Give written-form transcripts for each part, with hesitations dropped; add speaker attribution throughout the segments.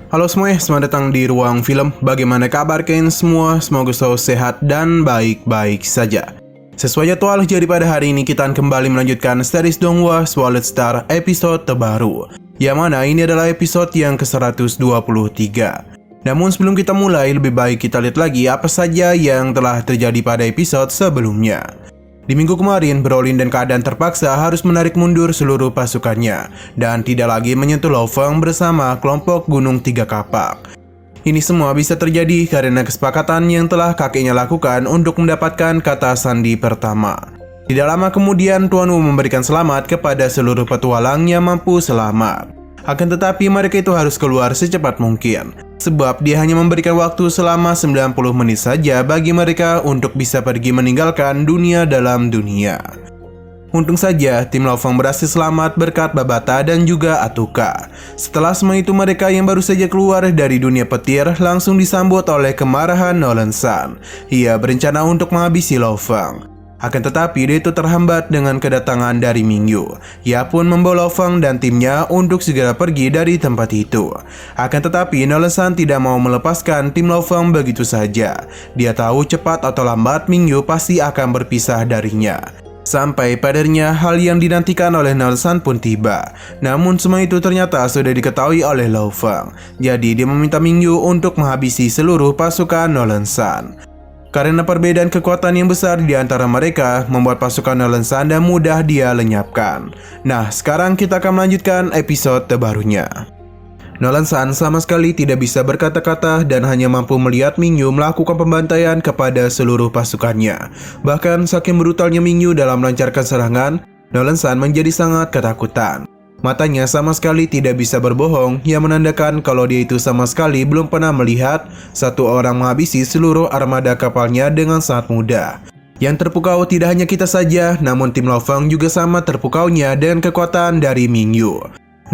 Speaker 1: Halo semuanya, selamat datang di Ruang Film. Bagaimana kabar kalian semua? Semoga selalu sehat dan baik-baik saja. Sesuai jadwal, jadi pada hari ini kita akan kembali melanjutkan series Donghua Sword Star episode terbaru. Yang mana ini adalah episode yang ke-123. Namun sebelum kita mulai, lebih baik kita lihat lagi apa saja yang telah terjadi pada episode sebelumnya. Di minggu kemarin, Brolin dan keadaan terpaksa harus menarik mundur seluruh pasukannya dan tidak lagi menyentuh Lo Feng bersama kelompok Gunung Tiga Kapak. Ini semua bisa terjadi karena kesepakatan yang telah kakeknya lakukan untuk mendapatkan kata sandi pertama. Tidak lama kemudian, Tuan Wu memberikan selamat kepada seluruh petualang yang mampu selamat. Akan tetapi mereka itu harus keluar secepat mungkin, sebab dia hanya memberikan waktu selama 90 menit saja bagi mereka untuk bisa pergi meninggalkan dunia dalam dunia. Untung saja tim Lo Feng berhasil selamat berkat Babata dan juga Atuka. Setelah semua itu, mereka yang baru saja keluar dari dunia petir langsung disambut oleh kemarahan Nolan San. Ia berencana untuk menghabisi Lo Feng. Akan tetapi dia itu terhambat dengan kedatangan dari Mingyu. Ia pun membawa Lo Feng dan timnya untuk segera pergi dari tempat itu. Akan tetapi Nolan San tidak mau melepaskan tim Lo Feng begitu saja. Dia tahu cepat atau lambat Mingyu pasti akan berpisah darinya. Sampai padanya hal yang dinantikan oleh Nolan San pun tiba. Namun semua itu ternyata sudah diketahui oleh Lo Feng. Jadi dia meminta Mingyu untuk menghabisi seluruh pasukan Nolan San. Karena perbedaan kekuatan yang besar di antara mereka membuat pasukan Nolan San dan mudah dia lenyapkan. Nah, sekarang kita akan melanjutkan episode terbarunya. Nolan San sama sekali tidak bisa berkata-kata dan hanya mampu melihat Mingyu melakukan pembantaian kepada seluruh pasukannya. Bahkan saking brutalnya Mingyu dalam melancarkan serangan, Nolan San menjadi sangat ketakutan. Matanya sama sekali tidak bisa berbohong, yang menandakan kalau dia itu sama sekali belum pernah melihat satu orang menghabisi seluruh armada kapalnya dengan sangat mudah. Yang terpukau tidak hanya kita saja, namun tim Lo Feng juga sama terpukaunya dengan kekuatan dari Mingyu.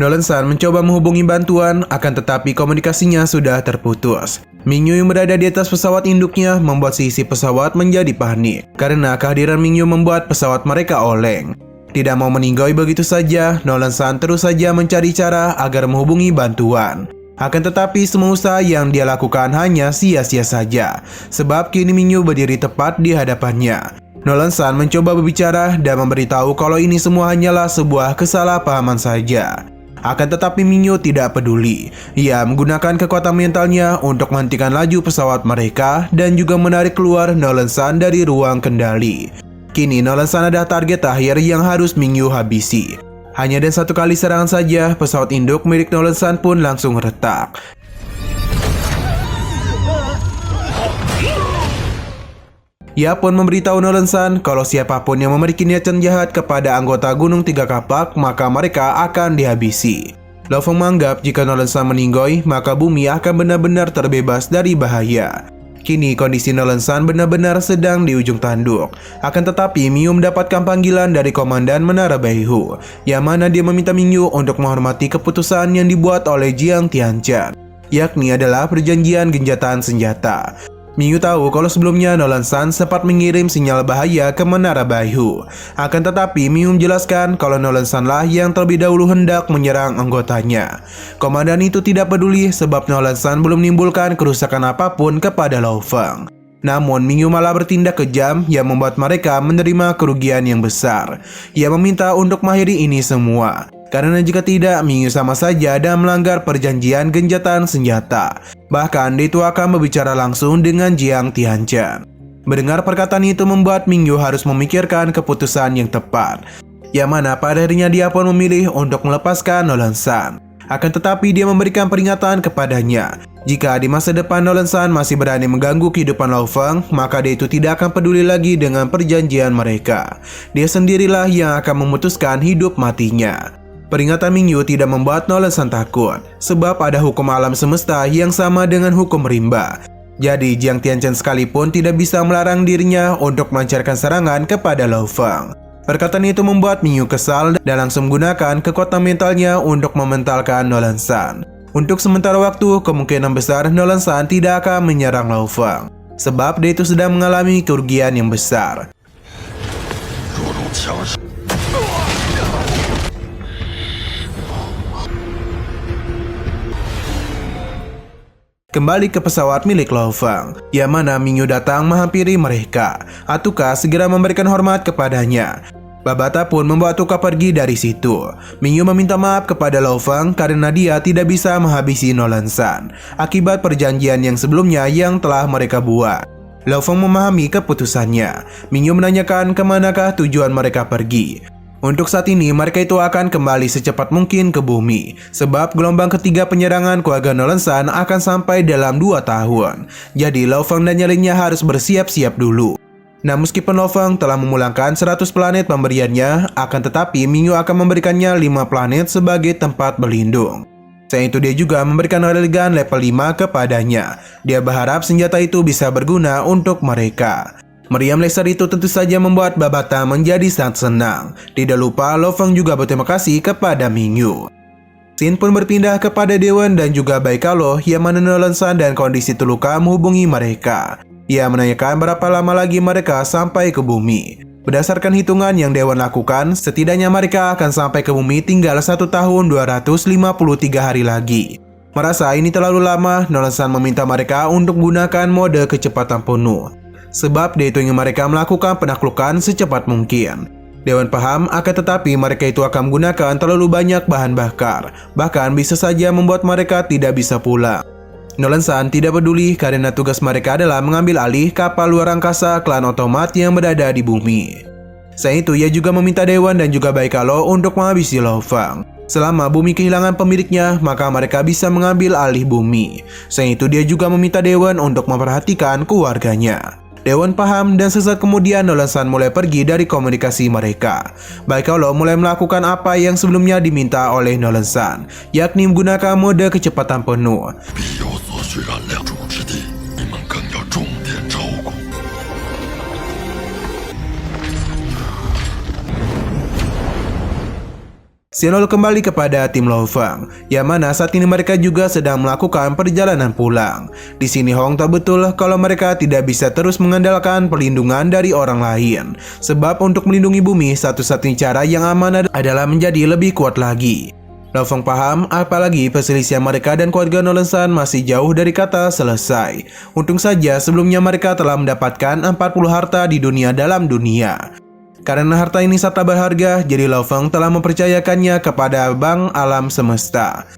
Speaker 1: Nolan San mencoba menghubungi bantuan, akan tetapi komunikasinya sudah terputus. Mingyu yang berada di atas pesawat induknya membuat seisi pesawat menjadi panik, karena kehadiran Mingyu membuat pesawat mereka oleng. Tidak mau meninggoy begitu saja, Nolan San terus saja mencari cara agar menghubungi bantuan. Akan tetapi semua usaha yang dia lakukan hanya sia-sia saja, sebab kini Mingyu berdiri tepat di hadapannya. Nolan San mencoba berbicara dan memberitahu kalau ini semua hanyalah sebuah kesalahpahaman saja. Akan tetapi Mingyu tidak peduli. Ia menggunakan kekuatan mentalnya untuk menghentikan laju pesawat mereka dan juga menarik keluar Nolan San dari ruang kendali. Kini Nolan San ada target akhir yang harus Mingyu habisi. Hanya dan satu kali serangan saja, pesawat induk milik Nolan San pun langsung retak. Ia pun memberitahu Nolan San kalau siapapun yang memiliki niatan jahat kepada anggota Gunung Tiga Kapak, maka mereka akan dihabisi. Lo Feng menganggap jika Nolan San meninggoy, maka bumi akan benar-benar terbebas dari bahaya. Kini kondisi Nolan San benar-benar sedang di ujung tanduk. Akan tetapi Mingyu mendapatkan panggilan dari Komandan Menara Baihu, yang mana dia meminta Mingyu untuk menghormati keputusan yang dibuat oleh Jiang Tianchen, yakni adalah perjanjian gencatan senjata. Mingyu tahu kalau sebelumnya Nolan San sempat mengirim sinyal bahaya ke Menara Baihu. Akan tetapi Mingyu menjelaskan kalau Nolan San lah yang terlebih dahulu hendak menyerang anggotanya. Komandan itu tidak peduli sebab Nolan San belum menimbulkan kerusakan apapun kepada Lo Feng. Namun Mingyu malah bertindak kejam yang membuat mereka menerima kerugian yang besar. Ia meminta untuk mengakhiri ini semua. Karena jika tidak, Mingyu sama saja dan melanggar perjanjian gencatan senjata. Bahkan dia itu akan berbicara langsung dengan Jiang Tianchen. Mendengar perkataan itu membuat Mingyu harus memikirkan keputusan yang tepat, yang mana pada akhirnya dia pun memilih untuk melepaskan Nolan San. Akan tetapi dia memberikan peringatan kepadanya, jika di masa depan Nolan San masih berani mengganggu kehidupan Lo Feng, maka dia itu tidak akan peduli lagi dengan perjanjian mereka. Dia sendirilah yang akan memutuskan hidup matinya. Peringatan Mingyu tidak membuat Nolan San takut, sebab ada hukum alam semesta yang sama dengan hukum rimba. Jadi Jiang Tianchen sekalipun tidak bisa melarang dirinya untuk melancarkan serangan kepada Lo Feng. Perkataan itu membuat Mingyu kesal dan langsung menggunakan kekuatan mentalnya untuk mementalkan Nolan San. Untuk sementara waktu, kemungkinan besar Nolan San tidak akan menyerang Lo Feng, sebab dia itu sedang mengalami kerugian yang besar. kembali ke pesawat milik Lo Feng, yang mana Mingyu datang menghampiri mereka. Atuka segera memberikan hormat kepadanya. Babata pun membawa Atuka pergi dari situ. Mingyu meminta maaf kepada Lo Feng karena dia tidak bisa menghabisi Nolan San akibat perjanjian yang sebelumnya yang telah mereka buat. Lo Feng memahami keputusannya. Mingyu menanyakan kemanakah tujuan mereka pergi. Untuk saat ini mereka itu akan kembali secepat mungkin ke bumi, sebab gelombang ketiga penyerangan keluarga Nolan San akan sampai dalam 2 tahun. Jadi Lo Feng dan nyalinya harus bersiap-siap dulu. Nah, meskipun Lo Feng telah memulangkan 100 planet pemberiannya, akan tetapi Mingyu akan memberikannya 5 planet sebagai tempat berlindung. Selain itu dia juga memberikan railgun level 5 kepadanya. Dia berharap senjata itu bisa berguna untuk mereka. Meriam laser itu tentu saja membuat Babata menjadi sangat senang. Tidak lupa Lo Feng juga berterima kasih kepada Mingyu. Scene pun berpindah kepada Dewan dan juga Baikalo yang mana Nolan San dan kondisi terluka menghubungi mereka. Ia menanyakan berapa lama lagi mereka sampai ke bumi. Berdasarkan hitungan yang Dewan lakukan, setidaknya mereka akan sampai ke bumi tinggal 1 tahun 253 hari lagi. Merasa ini terlalu lama, Nolan San meminta mereka untuk gunakan mode kecepatan penuh. Sebab dia itu ingin mereka melakukan penaklukan secepat mungkin. Dewan paham, akan tetapi mereka itu akan menggunakan terlalu banyak bahan bakar. Bahkan bisa saja membuat mereka tidak bisa pulang. Nolan San tidak peduli karena tugas mereka adalah mengambil alih kapal luar angkasa klan otomat yang berada di bumi. Selain itu, ia juga meminta Dewan dan juga Baikalo untuk menghabisi Lo Feng. Selama bumi kehilangan pemiliknya, maka mereka bisa mengambil alih bumi. Selain itu, dia juga meminta Dewan untuk memperhatikan keluarganya. Dewan paham dan sesaat kemudian Nolan San mulai pergi dari komunikasi mereka. Baikalo mulai melakukan apa yang sebelumnya diminta oleh Nolan San, yakni menggunakan mode kecepatan penuh. Xinol kembali kepada tim Lo Feng, yang mana saat ini mereka juga sedang melakukan perjalanan pulang. Di sini Hong tahu betul kalau mereka tidak bisa terus mengandalkan perlindungan dari orang lain, sebab untuk melindungi bumi satu-satunya cara yang aman adalah menjadi lebih kuat lagi. Lo Feng paham, apalagi perselisihan mereka dan keluarga Nolan San masih jauh dari kata selesai. Untung saja sebelumnya mereka telah mendapatkan 40 harta di dunia dalam dunia. Karena harta ini sangat berharga, jadi Lo Feng telah mempercayakannya kepada Bank Alam Semesta.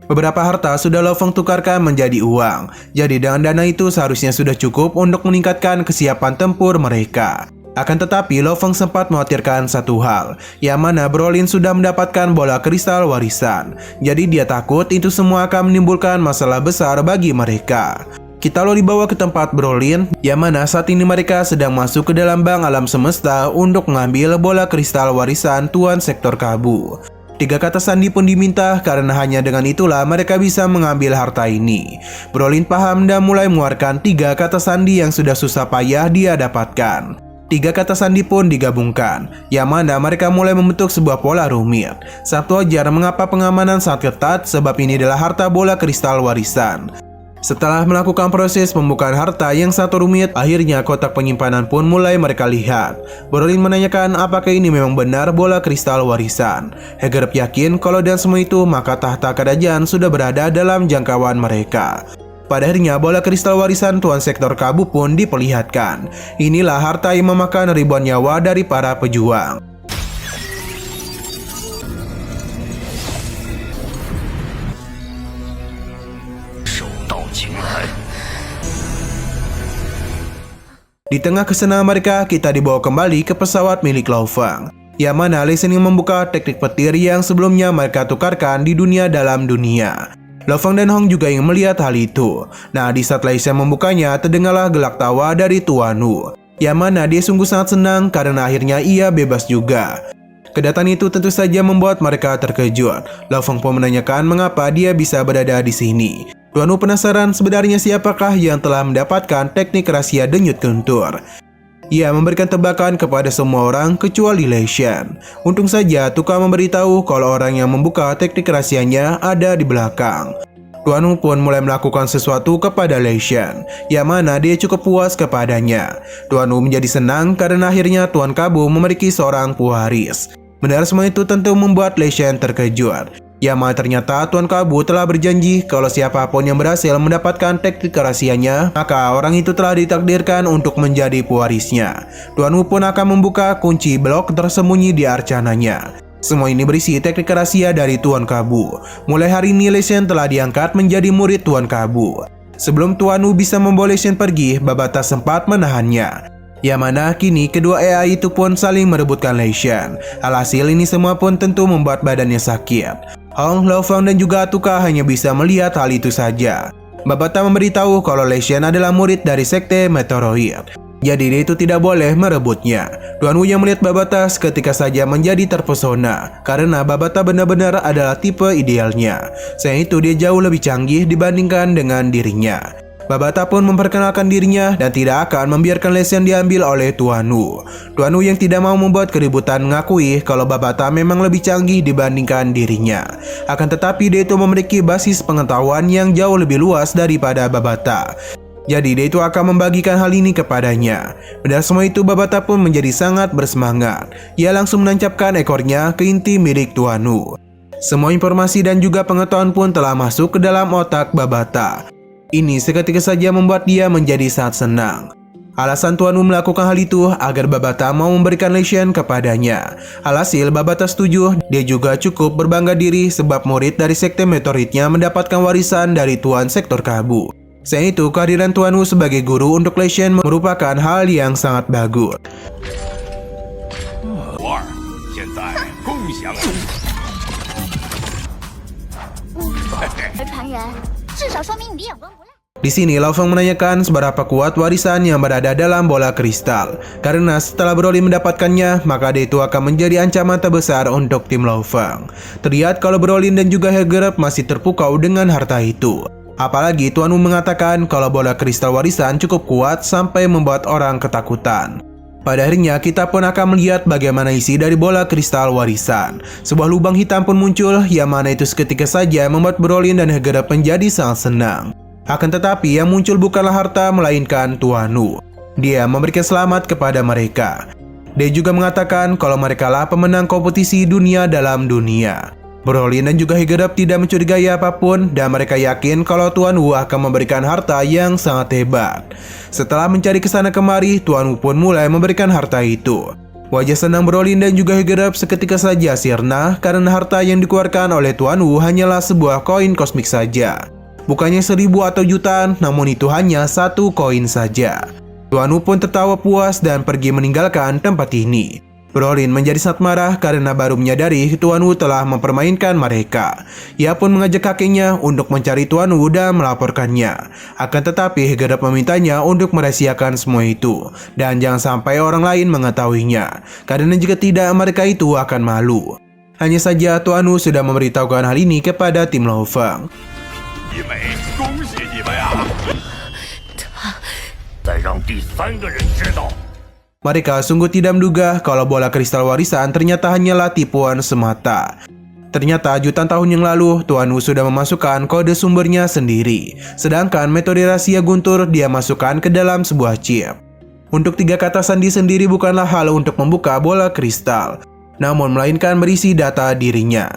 Speaker 1: Beberapa harta sudah Lo Feng tukarkan menjadi uang, jadi dengan dana itu seharusnya sudah cukup untuk meningkatkan kesiapan tempur mereka. Akan tetapi Lo Feng sempat mengkhawatirkan satu hal, yang mana Brolin sudah mendapatkan bola kristal warisan. Jadi dia takut itu semua akan menimbulkan masalah besar bagi mereka. Kita lalu dibawa ke tempat Brolin, yang mana saat ini mereka sedang masuk ke dalam Bank Alam Semesta untuk mengambil bola kristal warisan Tuan Sektor Kabu. 3 kata sandi pun diminta karena hanya dengan itulah mereka bisa mengambil harta ini. Brolin paham dan mulai mengeluarkan 3 kata sandi yang sudah susah payah dia dapatkan. 3 kata sandi pun digabungkan, yang mana mereka mulai membentuk sebuah pola rumit. Sangat wajar mengapa pengamanan sangat ketat sebab ini adalah harta bola kristal warisan. Setelah melakukan proses pembukaan harta yang satu rumit, akhirnya kotak penyimpanan pun mulai mereka lihat. Brolin menanyakan apakah ini memang benar bola kristal warisan. Hegarep yakin kalau dan semua itu maka tahta kerajaan sudah berada dalam jangkauan mereka. Pada akhirnya bola kristal warisan Tuan Sektor Kabu pun diperlihatkan. Inilah harta yang memakan ribuan nyawa dari para pejuang. Di tengah kesenangan mereka, kita dibawa kembali ke pesawat milik Lo Feng, yang mana Lei Shen membuka teknik petir yang sebelumnya mereka tukarkan di dunia dalam dunia. Lo Feng dan Hong juga ingin melihat hal itu. Nah, di saat Lei Shen membukanya, terdengarlah gelak tawa dari Tuan Wu, yang mana dia sungguh sangat senang karena akhirnya ia bebas juga. Kedatangan itu tentu saja membuat mereka terkejut. Lo Feng pun menanyakan mengapa dia bisa berada di sini. Tuan Wu penasaran sebenarnya siapakah yang telah mendapatkan teknik rahasia denyut guntur. Ia memberikan tebakan kepada semua orang kecuali Lei Shen. Untung saja tukang memberitahu kalau orang yang membuka teknik rahasianya ada di belakang. Tuan Wu pun mulai melakukan sesuatu kepada Lei Shen, yang mana dia cukup puas kepadanya. Tuan Wu menjadi senang karena akhirnya Tuan Kabu memiliki seorang pewaris. Mendengar semua itu tentu membuat Lei Shen terkejut. Yama ternyata Tuan Kabu telah berjanji kalau siapapun yang berhasil mendapatkan teknik rahasianya, maka orang itu telah ditakdirkan untuk menjadi pewarisnya. Tuan Wu pun akan membuka kunci blok tersembunyi di arcananya. Semua ini berisi teknik rahasia dari Tuan Kabu. Mulai hari ini Lei Shen telah diangkat menjadi murid Tuan Kabu. Sebelum Tuan Wu bisa membawa Lei Shen pergi, Babata sempat menahannya. Yang mana kini kedua AI itu pun saling merebutkan Lei Shen. Alhasil ini semua pun tentu membuat badannya sakit. Hong, Lao Feng dan juga Atuka hanya bisa melihat hal itu saja. Babata memberitahu kalau Lei Shen adalah murid dari sekte Meteoroid. Jadi dia itu tidak boleh merebutnya. Tuan Wu yang melihat Babata seketika saja menjadi terpesona karena Babata benar-benar adalah tipe idealnya. Selain itu dia jauh lebih canggih dibandingkan dengan dirinya. Babata pun memperkenalkan dirinya dan tidak akan membiarkan Lei Shen diambil oleh Tuan Wu. Tuan Wu yang tidak mau membuat keributan mengakui kalau Babata memang lebih canggih dibandingkan dirinya. Akan tetapi dia itu memiliki basis pengetahuan yang jauh lebih luas daripada Babata. Jadi dia itu akan membagikan hal ini kepadanya. Pada semua itu Babata pun menjadi sangat bersemangat. Ia langsung menancapkan ekornya ke inti milik Tuan Wu. Semua informasi dan juga pengetahuan pun telah masuk ke dalam otak Babata. Ini seketika saja membuat dia menjadi sangat senang. Alasan Tuan Wu melakukan hal itu agar Babata mau memberikan Lei Shen kepadanya. Alhasil Babata setuju, dia juga cukup berbangga diri sebab murid dari sekte meteoritnya mendapatkan warisan dari Tuan Sektor Kabu. Selain itu, kehadiran Tuan Wu sebagai guru untuk Lei Shen merupakan hal yang sangat bagus. ，Di sini Lao Feng menanyakan seberapa kuat warisan yang berada dalam bola kristal. Karena setelah Brolin mendapatkannya, maka dia itu akan menjadi ancaman terbesar untuk tim Lao Feng. Terlihat kalau Brolin dan juga Hegerep masih terpukau dengan harta itu. Apalagi Tuan Wu mengatakan kalau bola kristal warisan cukup kuat sampai membuat orang ketakutan. Pada akhirnya kita pun akan melihat bagaimana isi dari bola kristal warisan. Sebuah lubang hitam pun muncul, yang mana itu seketika saja membuat Brolin dan Hegerep menjadi sangat senang. Akan tetapi yang muncul bukanlah harta melainkan Tuan Wu. Dia memberikan selamat kepada mereka. Dia juga mengatakan kalau mereka lah pemenang kompetisi dunia dalam dunia. Brolin dan juga Hegerep tidak mencurigai apapun dan mereka yakin kalau Tuan Wu akan memberikan harta yang sangat hebat. Setelah mencari kesana kemari, Tuan Wu pun mulai memberikan harta itu. Wajah senang Brolin dan juga Hegerep seketika saja sirna karena harta yang dikeluarkan oleh Tuan Wu hanyalah sebuah koin kosmik saja. Bukannya 1000 atau jutaan, namun itu hanya 1 koin saja. Tuan Wu pun tertawa puas dan pergi meninggalkan tempat ini. Brolin menjadi sangat marah karena baru menyadari Tuan Wu telah mempermainkan mereka. Ia pun mengajak kakeknya untuk mencari Tuan Wu dan melaporkannya. Akan tetapi Hegerep memintanya untuk merahasiakan semua itu dan jangan sampai orang lain mengetahuinya. Karena jika tidak mereka itu akan malu. Hanya saja Tuan Wu sudah memberitahukan hal ini kepada tim Lao Feng.
Speaker 2: 一美，恭喜你们呀！再让第3个人知道。
Speaker 1: Mereka sungguh tidak menduga kalau bola kristal warisan ternyata hanyalah tipuan semata. Ternyata jutaan tahun yang lalu, Tuan Wu sudah memasukkan kode sumbernya sendiri. Sedangkan metode rahasia guntur dia masukkan ke dalam sebuah chip. Untuk 3 kata sandi sendiri bukanlah hal untuk membuka bola kristal, namun melainkan berisi data dirinya.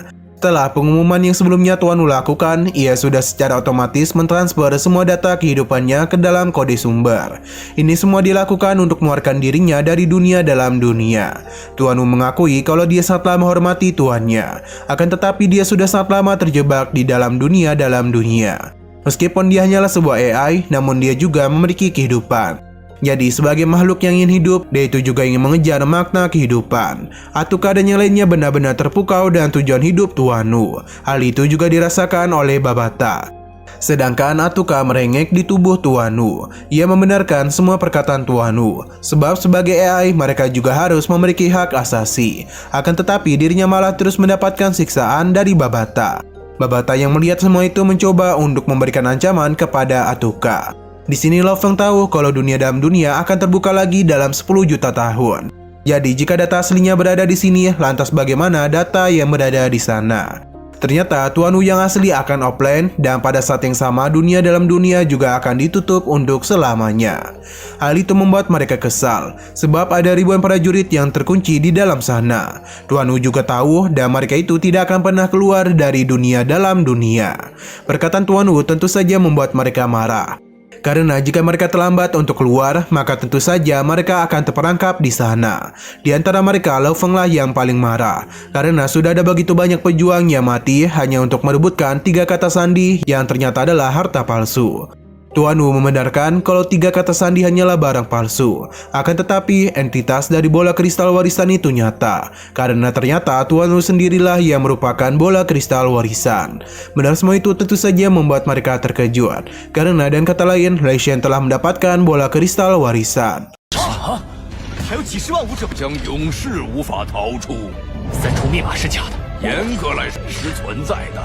Speaker 1: Setelah pengumuman yang sebelumnya Tuan Wu lakukan, ia sudah secara otomatis mentransfer semua data kehidupannya ke dalam kode sumber. Ini semua dilakukan untuk mengeluarkan dirinya dari dunia dalam dunia. Tuan Wu mengakui kalau dia sangatlah menghormati tuannya. Akan tetapi dia sudah sangat lama terjebak di dalam dunia dalam dunia. Meskipun dia hanyalah sebuah AI, namun dia juga memiliki kehidupan. Jadi sebagai makhluk yang ingin hidup, dia itu juga ingin mengejar makna kehidupan. Atuka dan yang lainnya benar-benar terpukau dengan tujuan hidup Tuan Wu. Hal itu juga dirasakan oleh Babata. Sedangkan Atuka merengek di tubuh Tuan Wu. Ia membenarkan semua perkataan Tuan Wu. Sebab sebagai AI, mereka juga harus memiliki hak asasi. Akan tetapi dirinya malah terus mendapatkan siksaan dari Babata. Babata yang melihat semua itu mencoba untuk memberikan ancaman kepada Atuka. Di sini Lao Feng tahu kalau dunia dalam dunia akan terbuka lagi dalam 10 juta tahun. Jadi jika data aslinya berada di sini, lantas bagaimana data yang berada di sana? Ternyata Tuan Wu yang asli akan offline dan pada saat yang sama dunia dalam dunia juga akan ditutup untuk selamanya. Hal itu membuat mereka kesal sebab ada ribuan prajurit yang terkunci di dalam sana. Tuan Wu juga tahu dan mereka itu tidak akan pernah keluar dari dunia dalam dunia. Perkataan Tuan Wu tentu saja membuat mereka marah. Karena jika mereka terlambat untuk keluar, maka tentu saja mereka akan terperangkap di sana. Di antara mereka, Lao Feng lah yang paling marah, karena sudah ada begitu banyak pejuang yang mati hanya untuk merebutkan 3 kata sandi yang ternyata adalah harta palsu. Tuan Wu membenarkan kalau 3 kata sandi hanyalah barang palsu. Akan tetapi, entitas dari bola kristal warisan itu nyata. Karena ternyata Tuan Wu sendirilah yang merupakan bola kristal warisan. Benar semua itu tentu saja membuat mereka terkejut. Karena dan kata lain, Lei Shen telah mendapatkan bola kristal warisan.
Speaker 2: 还有几十万武者将永世无法逃出。3重密码是假的，严格来说是存在的。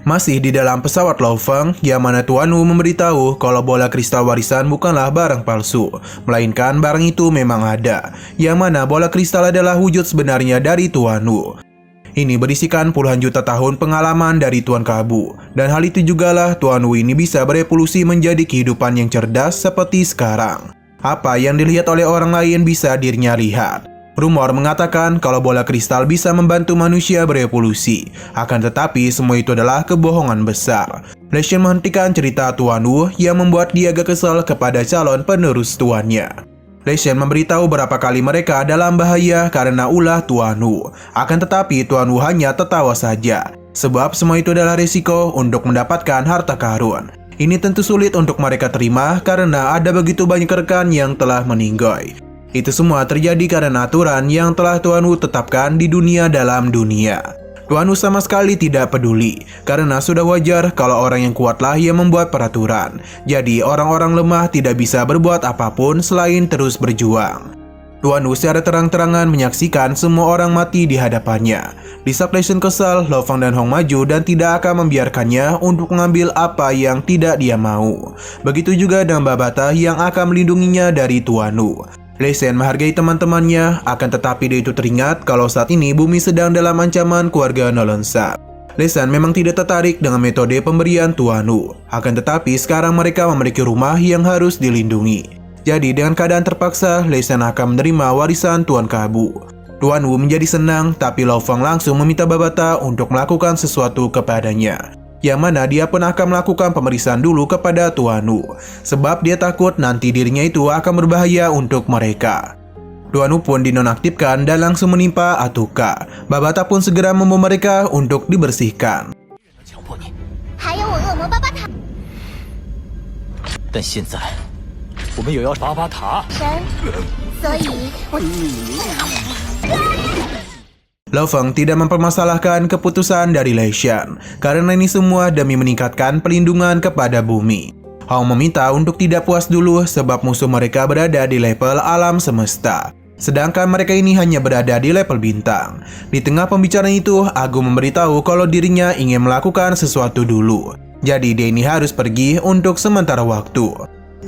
Speaker 1: Masih di dalam pesawat Lao Feng, yang mana Tuan Wu memberitahu kalau bola kristal warisan bukanlah barang palsu, melainkan barang itu memang ada, yang mana bola kristal adalah wujud sebenarnya dari Tuan Wu. Ini berisikan puluhan juta tahun pengalaman dari Tuan Kabu, dan hal itu jugalah Tuan Wu ini bisa berevolusi menjadi kehidupan yang cerdas seperti sekarang. Apa yang dilihat oleh orang lain bisa dirinya lihat. Rumor mengatakan kalau bola kristal bisa membantu manusia berevolusi. Akan tetapi semua itu adalah kebohongan besar. Lei Shen menghentikan cerita Tuan Wu yang membuat dia agak kesal kepada calon penerus tuannya. Lei Shen memberitahu berapa kali mereka dalam bahaya karena ulah Tuan Wu. Akan tetapi Tuan Wu hanya tertawa saja. Sebab semua itu adalah risiko untuk mendapatkan harta karun. Ini tentu sulit untuk mereka terima karena ada begitu banyak rekan yang telah meninggoy. Itu semua terjadi karena aturan yang telah Tuan Wu tetapkan di dunia dalam dunia. Tuan Wu sama sekali tidak peduli, karena sudah wajar kalau orang yang kuatlah yang membuat peraturan. Jadi orang-orang lemah tidak bisa berbuat apapun selain terus berjuang. Tuan Wu secara terang-terangan menyaksikan semua orang mati di hadapannya. Di saat Lei Shen kesal, Lao Feng dan Hong maju dan tidak akan membiarkannya untuk mengambil apa yang tidak dia mau. Begitu juga dengan Babata yang akan melindunginya dari Tuan Wu. Lei Shen menghargai teman-temannya, akan tetapi dia itu teringat kalau saat ini bumi sedang dalam ancaman keluarga Nolonsat. Lei Shen memang tidak tertarik dengan metode pemberian Tuan Wu, akan tetapi sekarang mereka memiliki rumah yang harus dilindungi. Jadi dengan keadaan terpaksa, Lei Shen akan menerima warisan Tuan Kabu. Tuan Wu menjadi senang, tapi Lao Feng langsung meminta Babata untuk melakukan sesuatu kepadanya. Yang mana dia pun akan melakukan pemeriksaan dulu kepada Tuan Wu, sebab dia takut nanti dirinya itu akan berbahaya untuk mereka. Tuan Wu pun dinonaktifkan dan langsung menimpa Atuka. Babata pun segera membawa mereka untuk dibersihkan.
Speaker 3: 还有我恶魔巴巴塔
Speaker 4: 但现在我们有要
Speaker 2: 巴巴塔，
Speaker 3: 神，所以我
Speaker 1: Lao Feng tidak mempermasalahkan keputusan dari Lei Shen, karena ini semua demi meningkatkan pelindungan kepada bumi. Hong meminta untuk tidak puas dulu sebab musuh mereka berada di level alam semesta. Sedangkan mereka ini hanya berada di level bintang. Di tengah pembicaraan itu, Agu memberitahu kalau dirinya ingin melakukan sesuatu dulu. Jadi dia ini harus pergi untuk sementara waktu.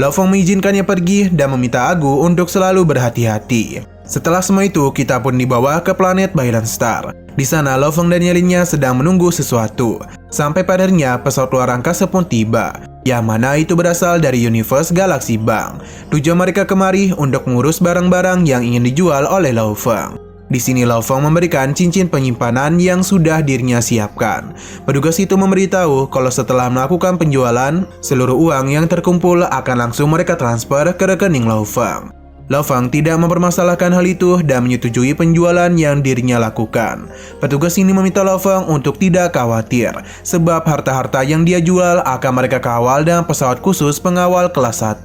Speaker 1: Lao Feng mengizinkannya pergi dan meminta Agu untuk selalu berhati-hati. Setelah semua itu, kita pun dibawa ke planet Bailan Star. Di sana, Lao Feng dan Yelinnya sedang menunggu sesuatu. Sampai padarnya, pesawat luar angkasa pun tiba. Yang mana itu berasal dari Universe Galaxy Bank. Tujuan mereka kemari untuk mengurus barang-barang yang ingin dijual oleh Lao Feng. Di sini Lao Feng memberikan cincin penyimpanan yang sudah dirinya siapkan. Petugas itu memberitahu kalau setelah melakukan penjualan, seluruh uang yang terkumpul akan langsung mereka transfer ke rekening Lao Feng. Lao Feng tidak mempermasalahkan hal itu dan menyetujui penjualan yang dirinya lakukan. Petugas ini meminta Lao Feng untuk tidak khawatir, sebab harta-harta yang dia jual akan mereka kawal dengan pesawat khusus pengawal kelas 1.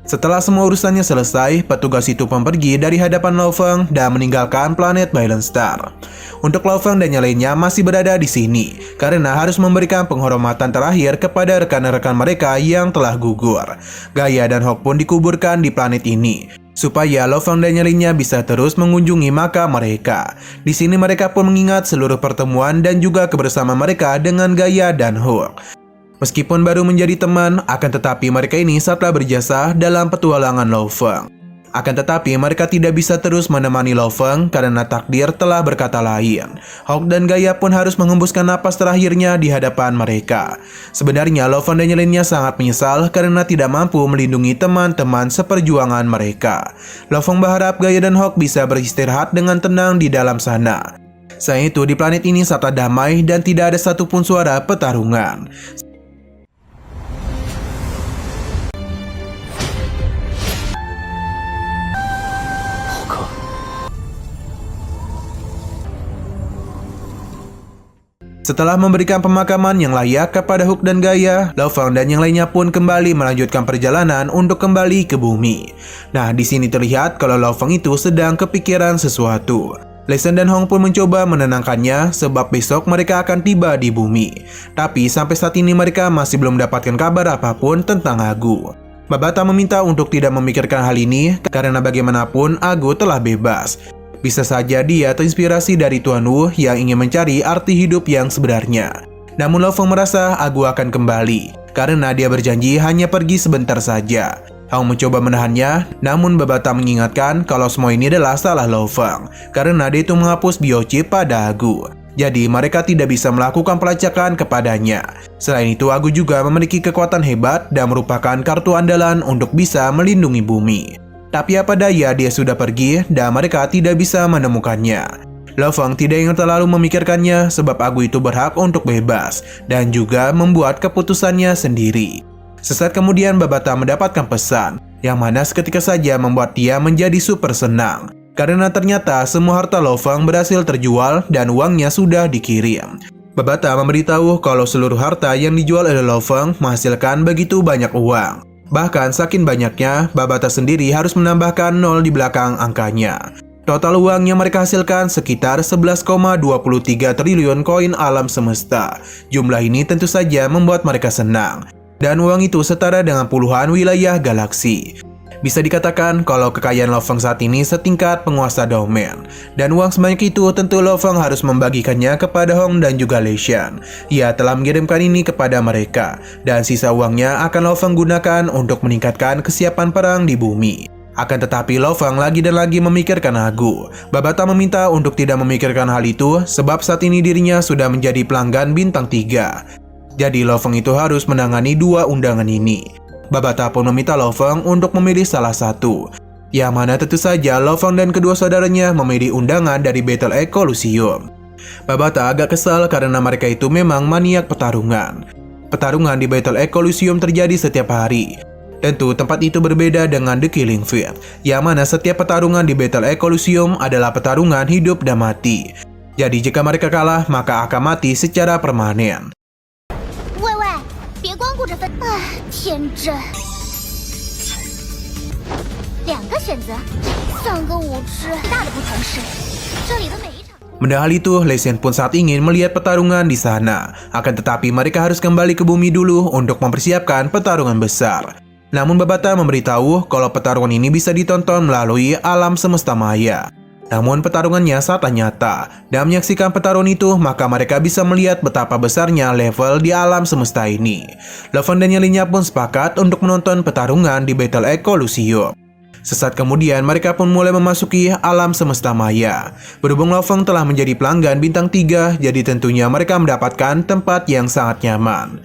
Speaker 1: Setelah semua urusannya selesai, petugas itu pun pergi dari hadapan Lao Feng dan meninggalkan planet Bailan Star. Untuk Lao Feng dan yang lainnya masih berada di sini, karena harus memberikan penghormatan terakhir kepada rekan-rekan mereka yang telah gugur. Gaia dan Hawk pun dikuburkan di planet ini, supaya Lao Feng dan yang lainnya bisa terus mengunjungi makam mereka. Di sini mereka pun mengingat seluruh pertemuan dan juga kebersamaan mereka dengan Gaia dan Hawk. Meskipun baru menjadi teman, akan tetapi mereka ini sangatlah berjasa dalam petualangan Lao Feng. Akan tetapi mereka tidak bisa terus menemani Lo Feng karena takdir telah berkata lain. Hawk dan Gaia pun harus menghembuskan napas terakhirnya di hadapan mereka. Sebenarnya Lo Feng dan yang lainnya sangat menyesal karena tidak mampu melindungi teman-teman seperjuangan mereka. Lo Feng berharap Gaia dan Hawk bisa beristirahat dengan tenang di dalam sana. Selain itu, di planet ini sangat damai dan tidak ada satupun suara pertarungan. Setelah memberikan pemakaman yang layak kepada Hook dan Gaia, Lo Feng dan yang lainnya pun kembali melanjutkan perjalanan untuk kembali ke bumi. Nah, di sini terlihat kalau Lo Feng itu sedang kepikiran sesuatu. Lei Shen dan Hong pun mencoba menenangkannya sebab besok mereka akan tiba di bumi. Tapi sampai saat ini mereka masih belum mendapatkan kabar apapun tentang Agu. Babata meminta untuk tidak memikirkan hal ini karena bagaimanapun Agu telah bebas. Bisa saja dia terinspirasi dari Tuan Wu yang ingin mencari arti hidup yang sebenarnya. Namun Lo Feng merasa Agu akan kembali karena dia berjanji hanya pergi sebentar saja. Hong mencoba menahannya, namun Babata mengingatkan kalau semua ini adalah salah Lo Feng karena dia itu menghapus biochip pada Agu. Jadi mereka tidak bisa melakukan pelacakan kepadanya. Selain itu, Agu juga memiliki kekuatan hebat dan merupakan kartu andalan untuk bisa melindungi bumi. Tapi apa daya dia sudah pergi dan mereka tidak bisa menemukannya. Lo Feng tidak ingin terlalu memikirkannya sebab Agu itu berhak untuk bebas dan juga membuat keputusannya sendiri. Sesaat kemudian Babata mendapatkan pesan yang mana seketika saja membuat dia menjadi super senang. Karena ternyata semua harta Lo Feng berhasil terjual dan uangnya sudah dikirim. Babata memberitahu kalau seluruh harta yang dijual oleh Lo Feng menghasilkan begitu banyak uang. Bahkan saking banyaknya, Babata sendiri harus menambahkan 0 di belakang angkanya. Total uang yang mereka hasilkan sekitar 11,23 triliun koin alam semesta. Jumlah ini tentu saja membuat mereka senang. Dan uang itu setara dengan puluhan wilayah galaksi. Bisa dikatakan kalau kekayaan Lo Feng saat ini setingkat penguasa domain. Dan uang sebanyak itu tentu Lo Feng harus membagikannya kepada Hong dan juga Lei Shen. Ia telah mengirimkan ini kepada mereka. Dan sisa uangnya akan Lo Feng gunakan untuk meningkatkan kesiapan perang di bumi. Akan tetapi Lo Feng lagi dan lagi memikirkan Agu. Babata meminta untuk tidak memikirkan hal itu sebab saat ini dirinya sudah menjadi pelanggan bintang 3. Jadi Lo Feng itu harus menangani dua undangan ini. Babata pun meminta Lo Feng untuk memilih salah satu. Yang mana tentu saja Lo Feng dan kedua saudaranya memilih undangan dari Battle Egg Coliseum. Babata agak kesal karena mereka itu memang maniak pertarungan. Pertarungan di Battle Egg Coliseum terjadi setiap hari. Tentu tempat itu berbeda dengan The Killing Field, yang mana setiap pertarungan di Battle Egg Coliseum adalah pertarungan hidup dan mati. Jadi jika mereka kalah maka akan mati secara permanen.
Speaker 3: 别光顾着分啊，天真。2个选择，3个无知。大的不同是，这里的每一场。
Speaker 1: Mendengar hal itu, Lei Shen pun sangat ingin melihat pertarungan di sana. Akan tetapi mereka harus kembali ke bumi dulu untuk mempersiapkan pertarungan besar. Namun Babata memberitahu kalau pertarungan ini bisa ditonton melalui alam semesta maya. Namun pertarungannya sangat nyata, dan menyaksikan pertarungan itu maka mereka bisa melihat betapa besarnya level di alam semesta ini. Lo Feng dan yang lainnya pun sepakat untuk menonton pertarungan di Battle Egg Coliseum. Sesaat kemudian mereka pun mulai memasuki alam semesta maya. Berhubung Lo Feng telah menjadi pelanggan bintang 3, jadi tentunya mereka mendapatkan tempat yang sangat nyaman.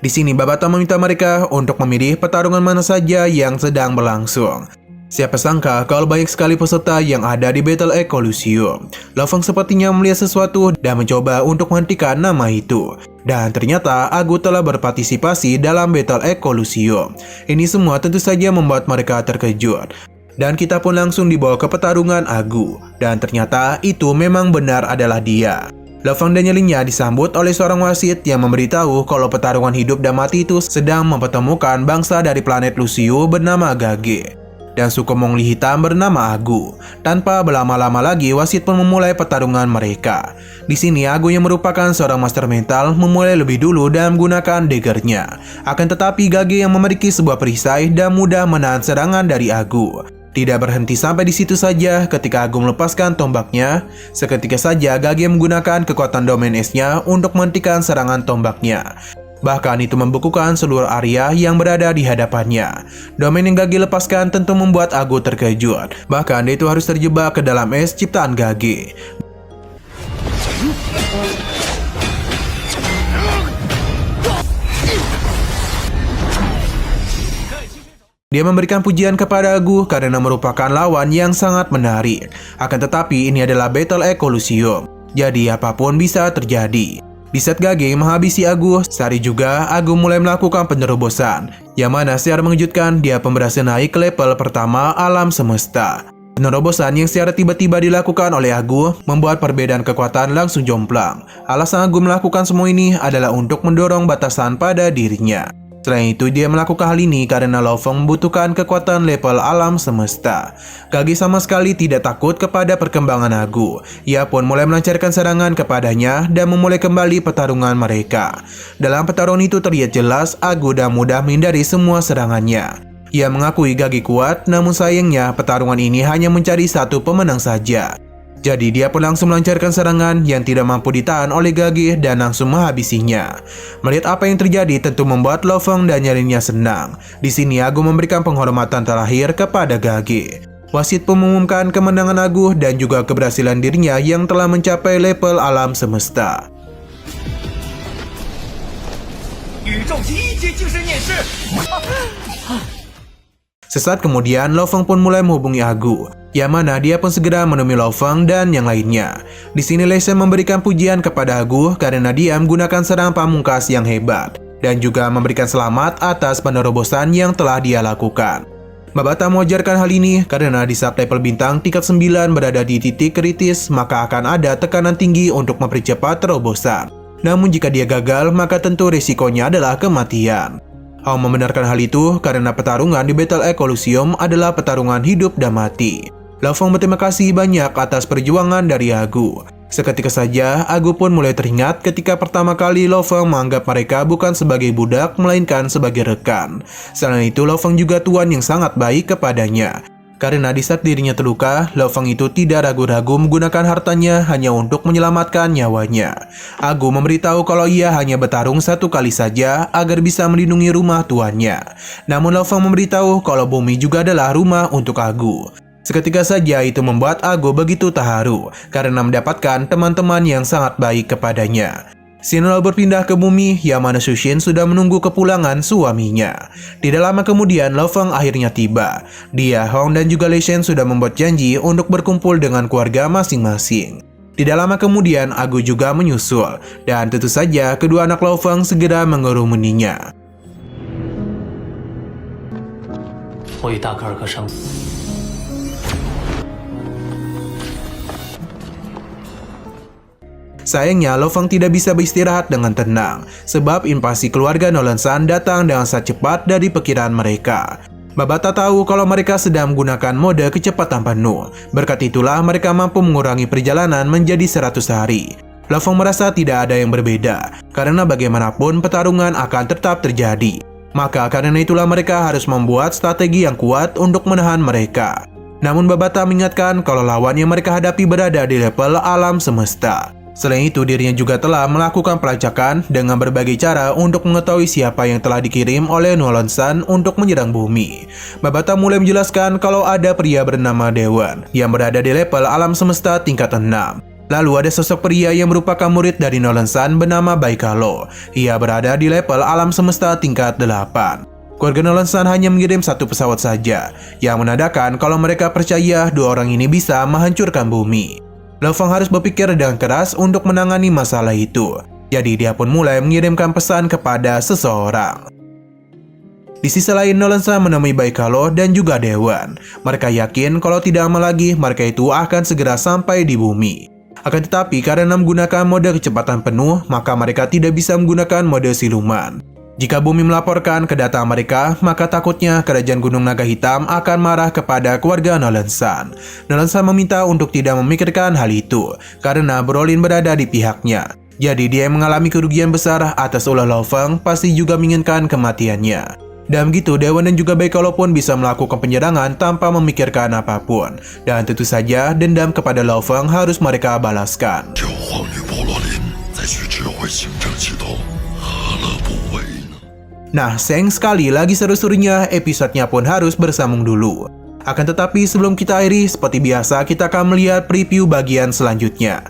Speaker 1: Di sini Babata meminta mereka untuk memilih pertarungan mana saja yang sedang berlangsung. Siapa sangka kalau banyak sekali peserta yang ada di Battle Egg Coliseum. Lo Feng sepertinya melihat sesuatu dan mencoba untuk menghentikan nama itu. Dan ternyata Agu telah berpartisipasi dalam Battle Egg Coliseum. Ini semua tentu saja membuat mereka terkejut. Dan kita pun langsung dibawa ke pertarungan Agu. Dan ternyata itu memang benar adalah dia. Lo Feng dan nyalinya disambut oleh seorang wasit yang memberitahu kalau pertarungan hidup dan mati itu sedang mempertemukan bangsa dari planet Lucio bernama Gage dan suku Mongli hitam bernama Agu. Tanpa berlama-lama lagi, wasit pun memulai pertarungan mereka. Di sini Agu yang merupakan seorang master mental memulai lebih dulu dan menggunakan daggernya. Akan tetapi Gage yang memiliki sebuah perisai dan mudah menahan serangan dari Agu. Tidak berhenti sampai di situ saja, ketika Agu melepaskan tombaknya, seketika saja Gage menggunakan kekuatan domain S-nya untuk menghentikan serangan tombaknya. Bahkan itu membekukan seluruh area yang berada di hadapannya. Domain yang Gage lepaskan tentu membuat Agu terkejut. Bahkan dia itu harus terjebak ke dalam es ciptaan Gage. Dia memberikan pujian kepada Agu karena merupakan lawan yang sangat menarik. Akan tetapi ini adalah Battle Ecolusium, jadi apapun bisa terjadi. Di saat Gage menghabisi Agu, sehari juga Agu mulai melakukan penerobosan, yang mana secara mengejutkan dia pun berhasil naik ke level pertama alam semesta. Penerobosan yang secara tiba-tiba dilakukan oleh Agu membuat perbedaan kekuatan langsung jomplang. Alasan Agu melakukan semua ini adalah untuk mendorong batasan pada dirinya. Selain itu, dia melakukan hal ini karena Lo Feng membutuhkan kekuatan level alam semesta. Gage sama sekali tidak takut kepada perkembangan Agu. Ia pun mulai melancarkan serangan kepadanya dan memulai kembali pertarungan mereka. Dalam pertarungan itu terlihat jelas Agu dah mudah menghindari semua serangannya. Ia mengakui Gage kuat, namun sayangnya pertarungan ini hanya mencari satu pemenang saja. Jadi dia pun langsung melancarkan serangan yang tidak mampu ditahan oleh Gage dan langsung menghabisinya. Melihat apa yang terjadi tentu membuat Lo Feng dan nyarinya senang. Di sini Agu memberikan penghormatan terakhir kepada Gage. Wasit pun mengumumkan kemenangan Agu dan juga keberhasilan dirinya yang telah mencapai level alam semesta. Sesaat kemudian, Lo Feng pun mulai menghubungi Agu, yang mana dia pun segera menemui Lo Feng dan yang lainnya. Di sini Lei Shen memberikan pujian kepada Agu karena dia menggunakan serangan pamungkas yang hebat dan juga memberikan selamat atas penerobosan yang telah dia lakukan. Babata mengajarkan hal ini karena di saat level bintang tingkat 9 berada di titik kritis, maka akan ada tekanan tinggi untuk mempercepat terobosan. Namun jika dia gagal, maka tentu risikonya adalah kematian. Hao membenarkan hal itu karena pertarungan di Battle Ecolusium adalah pertarungan hidup dan mati. Lo Feng berterima kasih banyak atas perjuangan dari Agu. Seketika saja, Agu pun mulai teringat ketika pertama kali Lo Feng menganggap mereka bukan sebagai budak, melainkan sebagai rekan. Selain itu, Lo Feng juga tuan yang sangat baik kepadanya. Karena di saat dirinya terluka, Lo Feng itu tidak ragu-ragu menggunakan hartanya hanya untuk menyelamatkan nyawanya. Agu memberitahu kalau ia hanya bertarung satu kali saja agar bisa melindungi rumah tuannya. Namun Lo Feng memberitahu kalau bumi juga adalah rumah untuk Agu. Seketika saja itu membuat Agu begitu terharu karena mendapatkan teman-teman yang sangat baik kepadanya. Sinula berpindah ke bumi, yang mana Sushin sudah menunggu kepulangan suaminya. Tidak lama kemudian, Lo Feng akhirnya tiba. Dia, Hong dan juga Lei Shen sudah membuat janji untuk berkumpul dengan keluarga masing-masing. Tidak lama kemudian, Agu juga menyusul. Dan tentu saja, kedua anak Lo Feng segera mengerumuninya. Sayangnya, Lo Feng tidak bisa beristirahat dengan tenang, sebab invasi keluarga Nolan San datang dengan sangat cepat dari perkiraan mereka. Babata tahu kalau mereka sedang menggunakan mode kecepatan penuh. Berkat itulah mereka mampu mengurangi perjalanan menjadi 100 hari. Lo Feng merasa tidak ada yang berbeda, karena bagaimanapun pertarungan akan tetap terjadi. Maka karena itulah mereka harus membuat strategi yang kuat untuk menahan mereka. Namun Babata mengingatkan kalau lawan yang mereka hadapi berada di level alam semesta. Selain itu, dirinya juga telah melakukan pelacakan dengan berbagai cara untuk mengetahui siapa yang telah dikirim oleh Nolan San untuk menyerang bumi. Babata mulai menjelaskan kalau ada pria bernama Dewan yang berada di level alam semesta tingkat 6. Lalu ada sosok pria yang merupakan murid dari Nolan San bernama Baikalo. Ia berada di level alam semesta tingkat 8. Keluarga Nolan San hanya mengirim satu pesawat saja, yang menandakan kalau mereka percaya dua orang ini bisa menghancurkan bumi. Lo Feng harus berpikir dengan keras untuk menangani masalah itu. Jadi dia pun mulai mengirimkan pesan kepada seseorang. Di sisi lain, Nolan San menemui Baikalo dan juga Dewan. Mereka yakin kalau tidak lama lagi mereka itu akan segera sampai di bumi. Akan tetapi karena menggunakan mode kecepatan penuh, maka mereka tidak bisa menggunakan mode siluman. Jika bumi melaporkan kedatangan mereka, maka takutnya kerajaan Gunung Naga Hitam akan marah kepada keluarga Nolan San. Nolan San meminta untuk tidak memikirkan hal itu, karena Brolin berada di pihaknya. Jadi dia yang mengalami kerugian besar atas ulah Lo Feng pasti juga menginginkan kematiannya. Dan begitu, Dewan dan juga Baikalo pun bisa melakukan penyerangan tanpa memikirkan apapun. Dan tentu saja, dendam kepada Lo Feng harus mereka balaskan. Nah, sayang sekali lagi seru-serunya episodenya pun harus bersambung dulu. Akan tetapi sebelum kita akhiri, seperti biasa kita akan melihat preview bagian selanjutnya.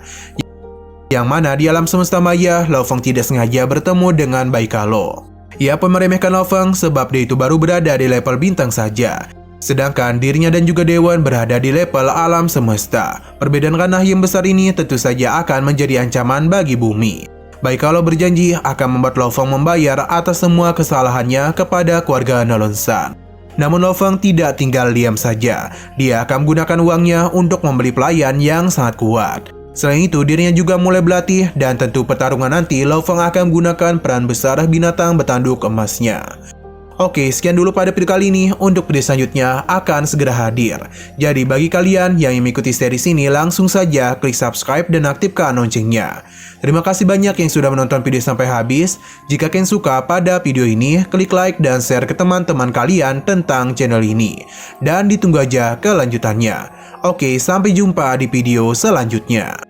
Speaker 1: Yang mana di alam semesta maya, Lo Feng tidak sengaja bertemu dengan Baikalo. Ia pun meremehkan Lo Feng sebab dia itu baru berada di level bintang saja. Sedangkan dirinya dan juga Dewan berada di level alam semesta. Perbedaan ranah yang besar ini tentu saja akan menjadi ancaman bagi bumi. Baikalo berjanji akan membuat Lo Feng membayar atas semua kesalahannya kepada keluarga Nolon San. Namun Lo Feng tidak tinggal diam saja. Dia akan menggunakan uangnya untuk membeli pelayan yang sangat kuat. Selain itu, dirinya juga mulai berlatih dan tentu pertarungan nanti Lo Feng akan menggunakan peran besar binatang bertanduk emasnya. Oke, sekian dulu pada video kali ini. Untuk video selanjutnya akan segera hadir. Jadi bagi kalian yang mengikuti series ini, langsung saja klik subscribe dan aktifkan loncengnya. Terima kasih banyak yang sudah menonton video sampai habis. Jika kalian suka pada video ini, klik like dan share ke teman-teman kalian tentang channel ini. Dan ditunggu aja kelanjutannya. Oke, sampai jumpa di video selanjutnya.